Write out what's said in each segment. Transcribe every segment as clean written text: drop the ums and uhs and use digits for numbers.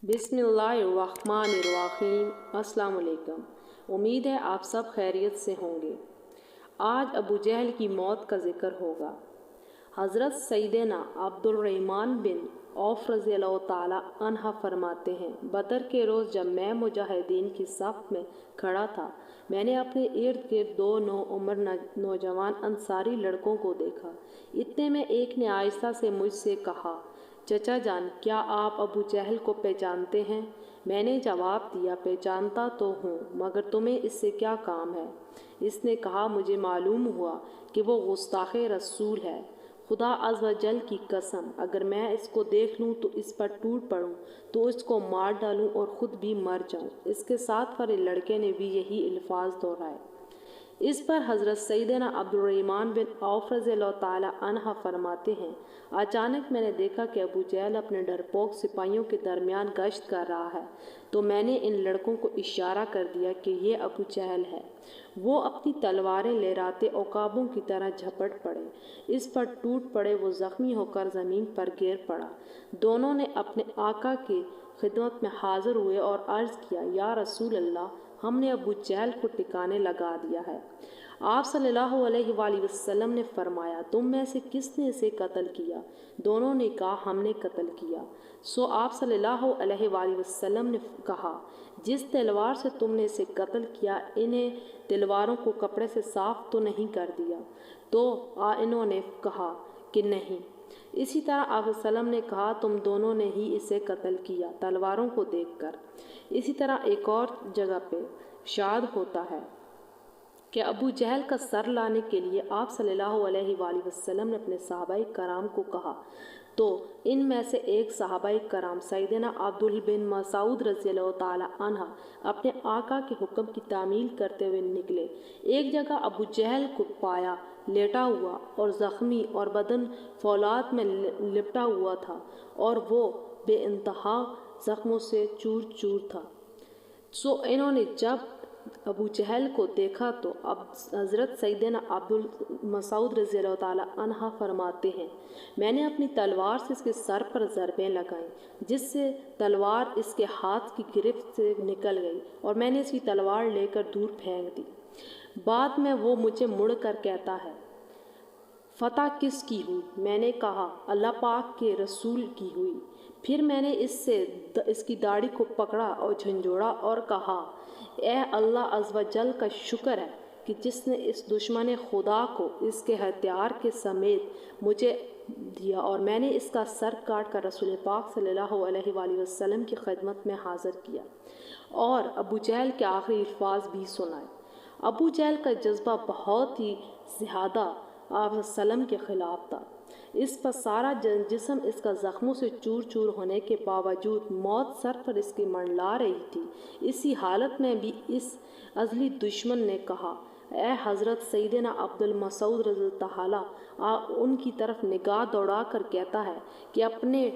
बिस्मिल्लाहिर्रहमानिर्रहीम। अस्सलाम वालेकुम। उम्मीद है आप सब खैरियत से होंगे। आज अबू जहल की मौत का ज़िक्र होगा। हज़रत सैयदना अब्दुर्रहमान बिन औफ रज़ियल्लाहु ताला अन्हा फरमाते हैं, बदर के रोज़ जब मैं मुजाहिदीन की सफ़ में खड़ा था, मैंने अपने इर्द गिर्द दो नौउम्र नौजवान अंसारी लड़कों को देखा। इतने में एक ने आहिस्ता से मुझसे कहा, चचा जान, क्या आप अबू जहल को पहचानते हैं? मैंने जवाब दिया, पहचानता तो हूँ, मगर तुम्हें इससे क्या काम है? इसने कहा, मुझे मालूम हुआ कि वो गुस्ताखे रसूल है। खुदा अज़्ज़ व जल की कसम, अगर मैं इसको देख लूँ तो इस पर टूट पड़ूँ, तो इसको मार डालूँ और ख़ुद भी मर जाऊँ। इसके साथ वाले लड़के ने भी यही अल्फाज दोहराए। इस पर हज़रत सैयदना अब्दुर्रहमान बिन औफ रज़ियल्लाहु ताला अन्हा फरमाते हैं, अचानक मैंने देखा कि अबू जहल अपने डरपोक सिपाहियों के दरमियान गश्त कर रहा है, तो मैंने इन लड़कों को इशारा कर दिया कि ये अबू जहल है। वो अपनी तलवारें लहराते औकाबों की तरह झपट पड़े। इस पर टूट पड़े। वो ज़ख्मी होकर ज़मीन पर गिर पड़ा। दोनों ने अपने आका की खिदमत में हाजिर हुए और अर्ज़ किया, या रसूल अल्लाह, हमने अबू जहल को टिकाने लगा दिया है। आप सल्लल्लाहु अलैहि वसल्लम ने फरमाया, तुम में से किसने इसे कत्ल किया? दोनों ने कहा, हमने कत्ल किया। सो आप सल्लल्लाहु अलैहि वसल्लम ने कहा, जिस तलवार से तुमने इसे कत्ल किया, इन्हें तलवारों को कपड़े से साफ तो नहीं कर दिया? तो इन्होंने कहा कि नहीं। इसी तरह आप सल्लम ने कहा, तुम दोनों ने ही इसे कत्ल किया, तलवारों को देखकर। इसी तरह एक और जगह पे शाद होता है कि अबू जहल का सर लाने के लिए आप सल्लल्लाहु अलैहि वसल्लम ने अपने सहाबाए कराम को कहा, तो इनमें से एक सहाबाए कराम सैयदना अब्दुल बिन मसूद रज़ियल्लाहु ताला अन्हा अपने आका के हुक्म की तामील करते हुए निकले। एक जगह अबू जहल को पाया लेटा हुआ और ज़ख्मी और बदन फौलाद में लिपटा हुआ था, और वो बेइंतहा ज़ख्मों से चूर चूर था। सो इन्होंने जब अबू जहल को देखा तो अब हज़रत सैयदना अब्दुल मसूद रज़ियल्लाहु ताला अन्हा फरमाते हैं, मैंने अपनी तलवार से इसके सर पर ज़रबें लगाईं, जिससे तलवार इसके हाथ की गिरफ्त से निकल गई और मैंने इसकी तलवार लेकर दूर फेंक दी। बाद में वो मुझे मुड़ कर कहता है, फ़तह किसकी हुई? मैंने कहा, अल्लाह पाक के रसूल की हुई। फिर मैंने इसकी दाढ़ी को पकड़ा और झंझोड़ा और कहा, ए अल्लाह अज़्ज़ व जल का शुक्र है कि जिसने इस दुश्मन खुदा को इसके हथियार के समेत मुझे दिया, और मैंने इसका सर काट कर रसूल पाक सल्लल्लाहु अलैहि वसल्लम की खिदमत में हाजिर किया और अबू जहल के आखिरी अल्फाज भी सुनाए। अबू जहल का जज्बा बहुत ही ज़्यादा आप सल्लम के ख़िलाफ़ था। इस पर सारा जिस्म इसका ज़ख्मों से चूर चूर होने के बावजूद मौत सर पर इसकी मंडला रही थी। इसी हालत में भी इस अज़ली दुश्मन ने कहा, ए हज़रत सैयदना अब्दुल मसूद रज़ियल्लाहु उनकी तरफ निगाह दौड़ा कर कहता है कि अपने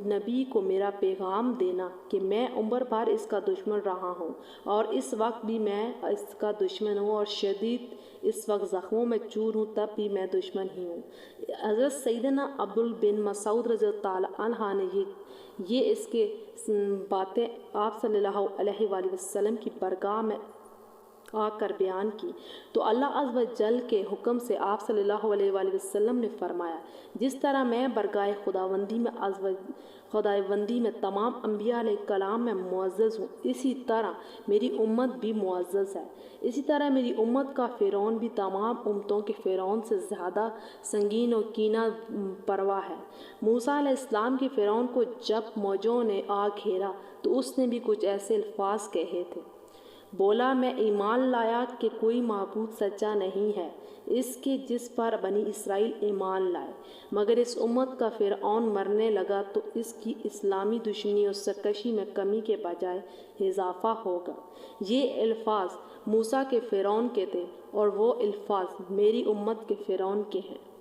नबी को मेरा पैगाम देना कि मैं उम्र भर इसका दुश्मन रहा हूँ और इस वक्त भी मैं इसका दुश्मन हूँ और शदीद इस वक्त ज़ख्मों में चूर हूँ, तब भी मैं दुश्मन ही हूँ। हज़रत सैयदना अब्दुल बिन मसूद रज़ियल्लाहु ताला अन्हा ने ये इसके बातें आप सल्लल्लाहु अलैहि वसल्लम की बरगाह में आकर बयान की, तो अल्लाह अज़्ज़ व जल के हुक्म से आप सल्लल्लाहु अलैहि वसल्लम ने फरमाया, जिस तरह मैं बरगाह खुदावंदी में तमाम अंबिया अलैहिस्सलाम में मुअज़्ज़ज़ हूँ, इसी तरह मेरी उम्मत भी मुअज़्ज़ज़ है। इसी तरह मेरी उम्मत का फ़िरौन भी तमाम उम्मतों के फ़िरौन से ज़्यादा संगीन और कीना परवा है। मूसा अलैहिस्सलाम के फ़िरौन को जब मौजों ने आ घेरा तो उसने भी कुछ ऐसे अल्फाज कहे थे। बोला, मैं ईमान लाया कि कोई माबूद सच्चा नहीं है इसके जिस पर बनी इसराइल ईमान लाए, मगर इस उम्मत का फ़िरऔन मरने लगा तो इसकी इस्लामी दुश्मनी और सरकशी में कमी के बजाय इजाफा होगा। ये अल्फाज मूसा के फ़िरऔन के थे और वो अल्फाज मेरी उम्मत के फ़िरऔन के हैं।